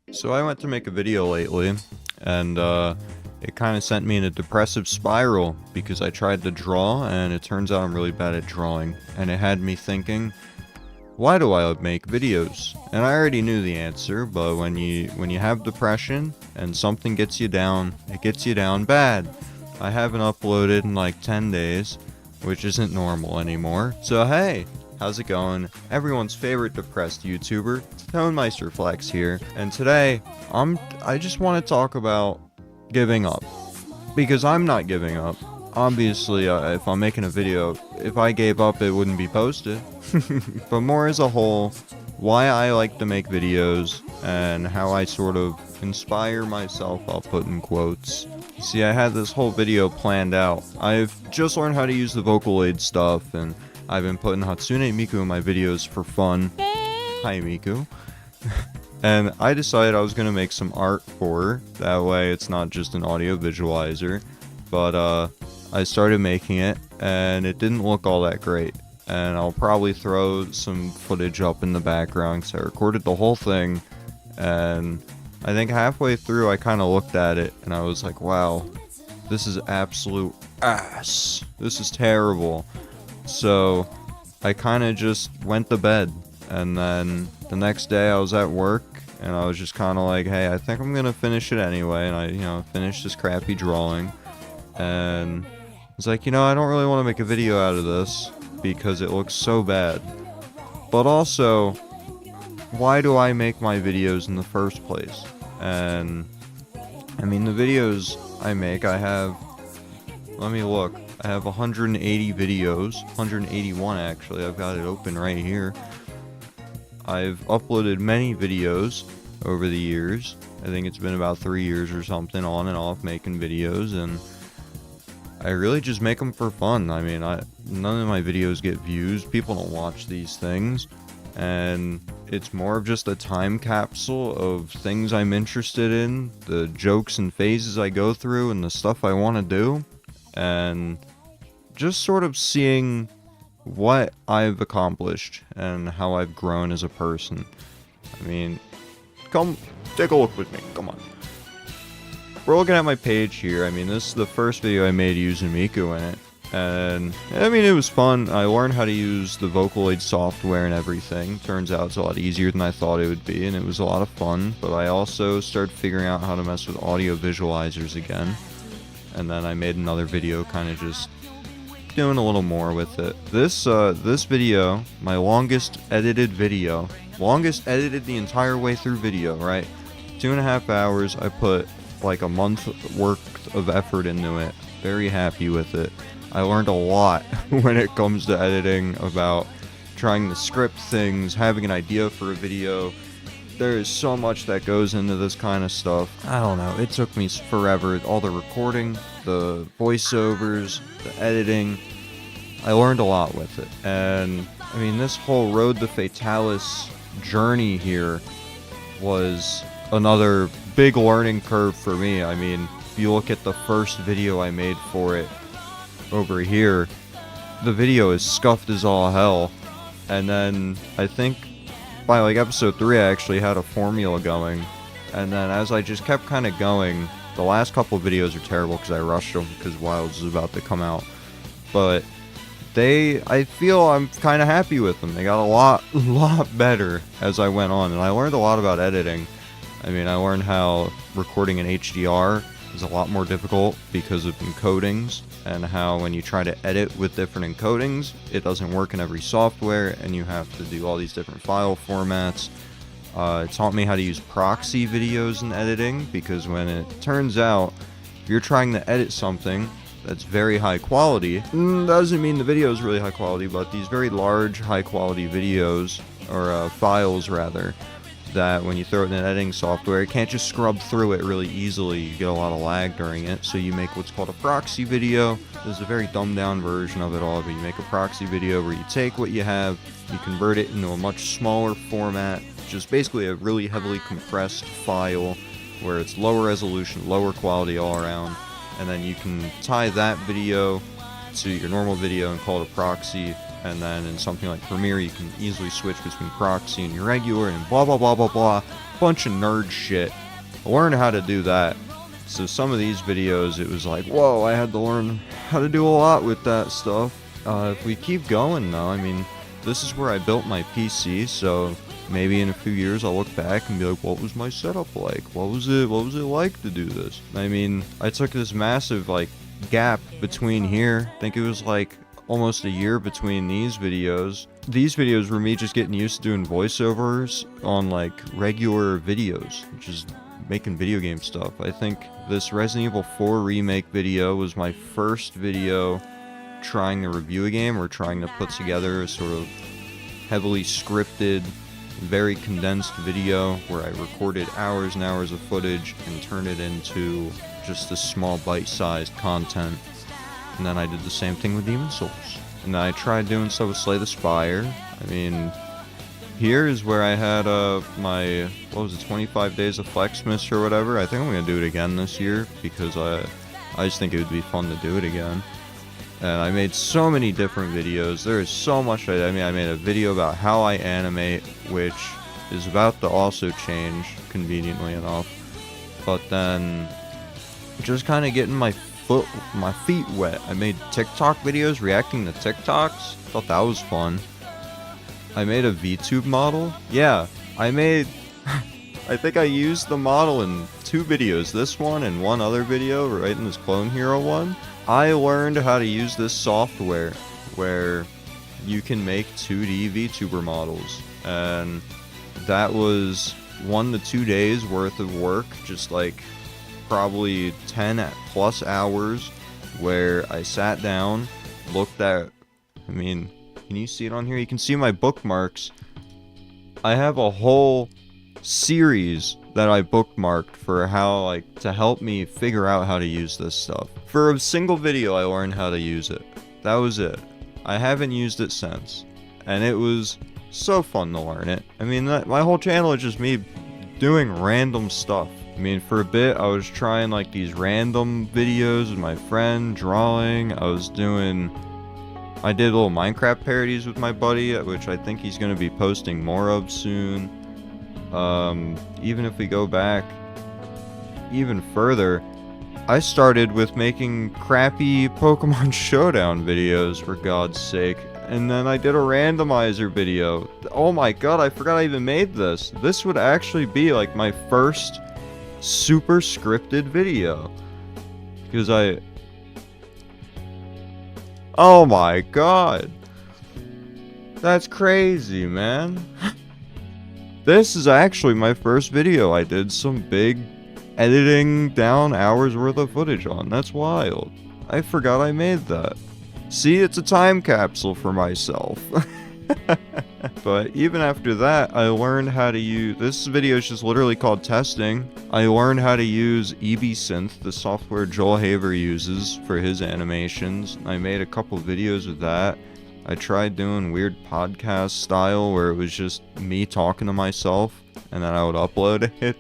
So I went to make a video lately, and it kind of sent me in a depressive spiral because I tried to draw, and it turns out I'm really bad at drawing. And it had me thinking, why do I make videos? And I already knew the answer, but when you have depression and something gets you down, it gets you down bad. I haven't uploaded in like 10 days, which isn't normal anymore. So hey, how's it going? Everyone's favorite depressed YouTuber, ToneMeisterFlex here, and today I just want to talk about giving up, because I'm not giving up. Obviously, if I'm making a video, if I gave up, it wouldn't be posted. But more as a whole, why I like to make videos and how I sort of inspire myself, I'll put in quotes. See, I had this whole video planned out. I've just learned how to use the vocal aid stuff, and I've been putting Hatsune Miku in my videos for fun. Hi, Miku. And I decided I was going to make some art for her. That way it's not just an audio visualizer. But I started making it, and it didn't look all that great. And I'll probably throw some footage up in the background, because I recorded the whole thing. And I think halfway through I kind of looked at it, and I was like, wow, this is absolute ass. This is terrible. So I kind of just went to bed. And then the next day I was at work, and I was just kind of like, hey, I think I'm going to finish it anyway. And I, finished this crappy drawing. And it's like, I don't really want to make a video out of this because it looks so bad. But also, why do I make my videos in the first place? And I mean, the videos I make, let me look. I have 180 videos, 181 actually. I've got it open right here. I've uploaded many videos over the years. I think it's been about 3 years or something, on and off making videos, and I really just make them for fun. I mean, none of my videos get views. People don't watch these things, and it's more of just a time capsule of things I'm interested in, the jokes and phases I go through, and the stuff I want to do, and just sort of seeing what I've accomplished and how I've grown as a person. I mean, come take a look with me. Come on. We're looking at my page here. I mean, this is the first video I made using Miku in it. And, I mean, it was fun. I learned how to use the vocal aid software and everything. Turns out it's a lot easier than I thought it would be, and it was a lot of fun. But I also started figuring out how to mess with audio visualizers again. And then I made another video kind of just doing a little more with it. This video, my longest edited the entire way through video, right? 2.5 hours. I put like a month worth of effort into it. Very happy with it. I learned a lot when it comes to editing, about trying to script things, having an idea for a video. There is so much that goes into this kind of stuff. I don't know, it took me forever. All the recording, the voiceovers, the editing. I learned a lot with it. And I mean, this whole Road to Fatalis journey here was another big learning curve for me. I mean, if you look at the first video I made for it over here, the video is scuffed as all hell. And then I think by like episode 3 I actually had a formula going, and then as I just kept kind of going, the last couple of videos are terrible because I rushed them because Wilds is about to come out, but I feel I'm kind of happy with them. They got a lot better as I went on, and I learned a lot about editing. I mean, I learned how recording in HDR is a lot more difficult because of encodings, and how when you try to edit with different encodings, it doesn't work in every software, and you have to do all these different file formats. It taught me how to use proxy videos in editing, because when it turns out if you're trying to edit something that's very high quality, doesn't mean the video is really high quality, but these very large high quality videos, or files rather, that when you throw it in an editing software, it can't just scrub through it really easily. You get a lot of lag during it, so you make what's called a proxy video. This is a very dumbed down version of it all, but you make a proxy video where you take what you have, you convert it into a much smaller format, just basically a really heavily compressed file where it's lower resolution, lower quality all around, and then you can tie that video to your normal video and call it a proxy, and then in something like Premiere you can easily switch between proxy and your regular and blah blah blah blah blah. bunch of nerd shit. I learned how to do that. So some of these videos, it was like, whoa, I had to learn how to do a lot with that stuff. If we keep going though, I mean, this is where I built my PC, so maybe in a few years I'll look back and be like, what was my setup like? What was it like to do this? I mean, I took this massive, like, gap between here. I think it was like almost a year between these videos. These videos were me just getting used to doing voiceovers on like regular videos, which is making video game stuff. I think this Resident Evil 4 remake video was my first video trying to review a game or trying to put together a sort of heavily scripted, very condensed video where I recorded hours and hours of footage and turned it into just this small bite-sized content. And then I did the same thing with Demon's Souls. And then I tried doing stuff with Slay the Spire. I mean, here is where I had my, 25 days of Flexmas or whatever. I think I'm going to do it again this year because I just think it would be fun to do it again. And I made so many different videos. There is so much. I made a video about how I animate, which is about to also change, conveniently enough. But then, just kind of getting my feet wet. I made TikTok videos reacting to TikToks. Thought that was fun. I made a VTube model. Yeah, I think I used the model in 2 videos. This one and one other video, right in this Clone Hero one. I learned how to use this software where you can make 2D VTuber models, and that was 1 to 2 days worth of work, just like probably 10 plus hours where I sat down, looked at, I mean, can you see it on here? You can see my bookmarks. I have a whole series that I bookmarked for how, like, to help me figure out how to use this stuff. For a single video, I learned how to use it. That was it. I haven't used it since. And it was so fun to learn it. I mean, my whole channel is just me doing random stuff. I mean, for a bit, I was trying, like, these random videos with my friend, drawing. I did little Minecraft parodies with my buddy, which I think he's going to be posting more of soon. Even if we go back even further, I started with making crappy Pokemon Showdown videos, for God's sake. And then I did a randomizer video. Oh my god, I forgot I even made this. This would actually be like my first super scripted video. Because oh my god. That's crazy, man. This is actually my first video I did some big editing down hours worth of footage on. That's wild. I forgot I made that. See, it's a time capsule for myself. But even after that, I learned how to use... This video is just literally called testing. I learned how to use EBSynth, the software Joel Haver uses for his animations. I made a couple videos with that. I tried doing weird podcast style where it was just me talking to myself and then I would upload it.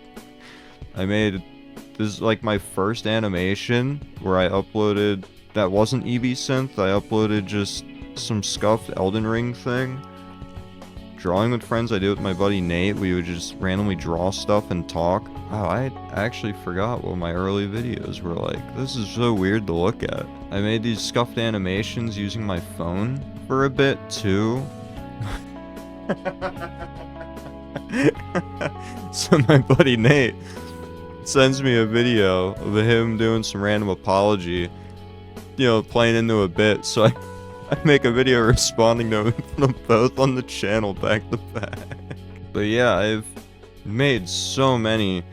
I made this is like my first animation where I uploaded that wasn't EBSynth. I uploaded just some scuffed Elden Ring thing. Drawing with friends, I did with my buddy Nate. We would just randomly draw stuff and talk. Wow, I actually forgot what my early videos were like. This is so weird to look at. I made these scuffed animations using my phone for a bit too. So my buddy Nate sends me a video of him doing some random apology, you know, playing into a bit, so I make a video responding to them both on the channel back to back. But yeah, I've made so many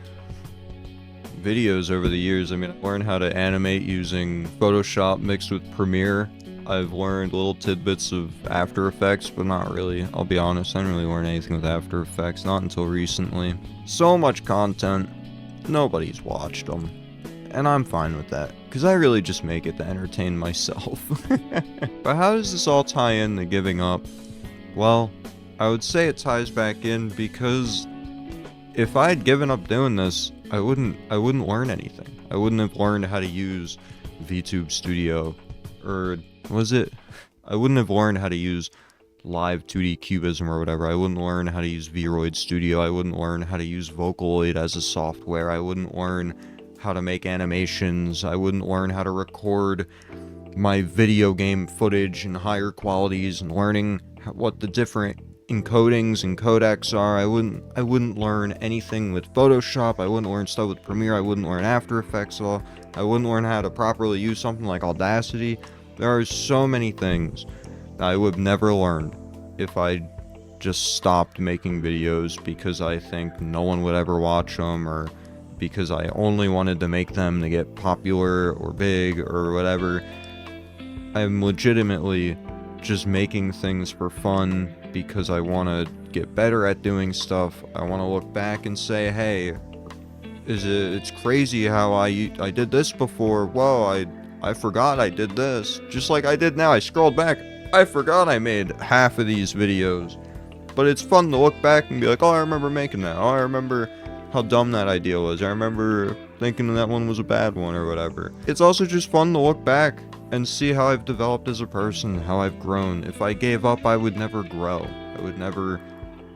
videos over the years. I mean, I learned how to animate using Photoshop mixed with Premiere. I've learned little tidbits of After Effects, but not really. I'll be honest, I didn't really learn anything with After Effects, not until recently. So much content, nobody's watched them. And I'm fine with that, because I really just make it to entertain myself. But how does this all tie in to giving up? Well, I would say it ties back in because if I had given up doing this, I wouldn't learn anything. I wouldn't have learned how to use VTube Studio, or was it? I wouldn't have learned how to use live 2D cubism or whatever. I wouldn't learn how to use Vroid Studio. I wouldn't learn how to use Vocaloid as a software. I wouldn't learn how to make animations. I wouldn't learn how to record my video game footage in higher qualities and learning what the different encodings and codecs are. I wouldn't learn anything with Photoshop. I wouldn't learn stuff with Premiere. I wouldn't learn After Effects at all. I wouldn't learn how to properly use something like Audacity. There are so many things that I would have never learned if I just stopped making videos because I think no one would ever watch them, or because I only wanted to make them to get popular or big or whatever. I'm legitimately just making things for fun because I want to get better at doing stuff. I want to look back and say, hey, it's crazy how I did this before. Whoa, I forgot I did this. Just like I did now. I scrolled back. I forgot I made half of these videos. But it's fun to look back and be like, oh, I remember making that. Oh, I remember how dumb that idea was. I remember thinking that one was a bad one or whatever. It's also just fun to look back and see how I've developed as a person, how I've grown. If I gave up, I would never grow. I would never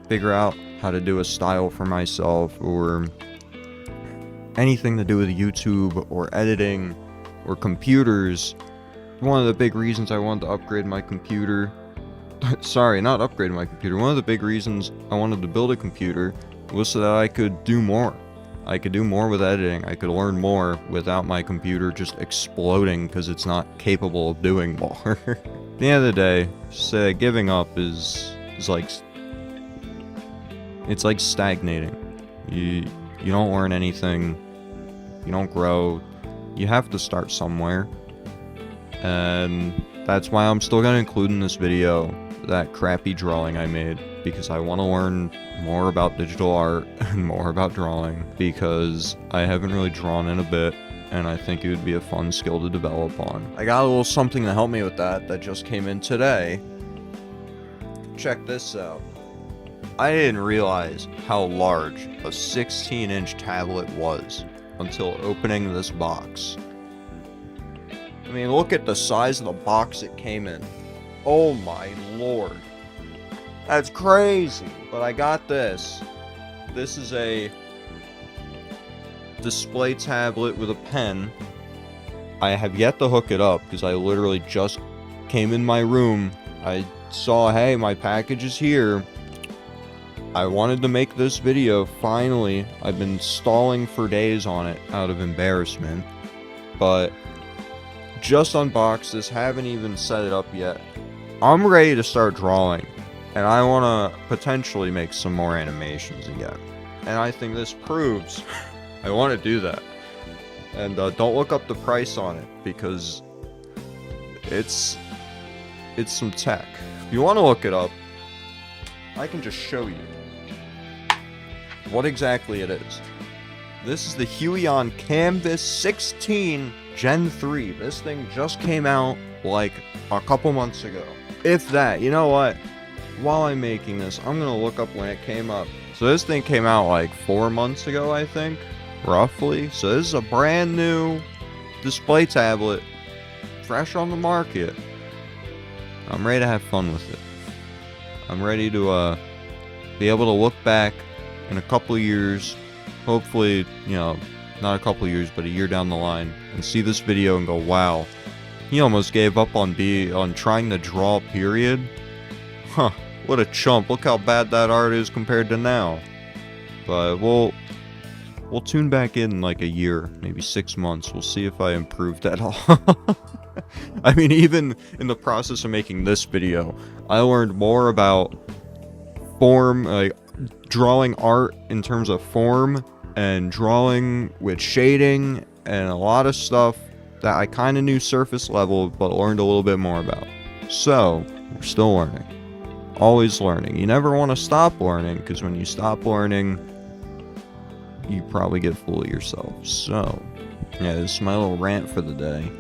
figure out how to do a style for myself or anything to do with YouTube or editing or computers. One of the big reasons I wanted to upgrade my computer, sorry, not upgrade my computer, one of the big reasons I wanted to build a computer was so that I could do more. I could do more with editing. I could learn more without my computer just exploding because it's not capable of doing more. At the end of the day, say giving up is like, it's like stagnating. You don't learn anything. You don't grow. You have to start somewhere. And that's why I'm still going to include in this video that crappy drawing I made, because I want to learn more about digital art and more about drawing, because I haven't really drawn in a bit, and I think it would be a fun skill to develop on. I got a little something to help me with that just came in today. Check this out. I didn't realize how large a 16-inch tablet was until opening this box. I mean, look at the size of the box it came in. Oh my lord. That's crazy. But I got this. This is a display tablet with a pen. I have yet to hook it up because I literally just came in my room. I saw, hey, my package is here. I wanted to make this video finally. I've been stalling for days on it out of embarrassment. But just unboxed this, haven't even set it up yet. I'm ready to start drawing, and I want to potentially make some more animations again. And I think this proves I want to do that. And don't look up the price on it, because it's some tech. If you want to look it up, I can just show you what exactly it is. This is the Huion Canvas 16 Gen 3. This thing just came out like a couple months ago. If that, you know what? While I'm making this, I'm gonna look up when it came up. So this thing came out like 4 months ago, I think, roughly. So this is a brand new display tablet, fresh on the market. I'm ready to have fun with it. I'm ready to be able to look back in a couple years, hopefully, you know, not a couple years, but a year down the line, and see this video and go, wow, he almost gave up on trying to draw, period. Huh, what a chump. Look how bad that art is compared to now. But we'll tune back in like a year, maybe 6 months. We'll see if I improved at all. I mean, even in the process of making this video, I learned more about form, like drawing art in terms of form, and drawing with shading, and a lot of stuff that I kind of knew surface level, but learned a little bit more about. So, we're still learning. Always learning. You never want to stop learning, because when you stop learning, you probably get full of yourself. So, yeah, this is my little rant for the day.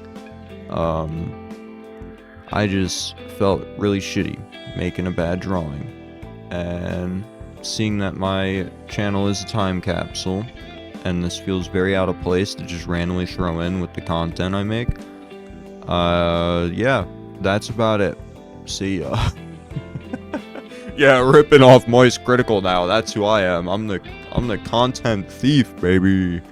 I just felt really shitty making a bad drawing, and seeing that my channel is a time capsule, and this feels very out of place to just randomly throw in with the content I make. Yeah, that's about it. See ya. Yeah, ripping off Moist Critical now. That's who I am. I'm the content thief, baby.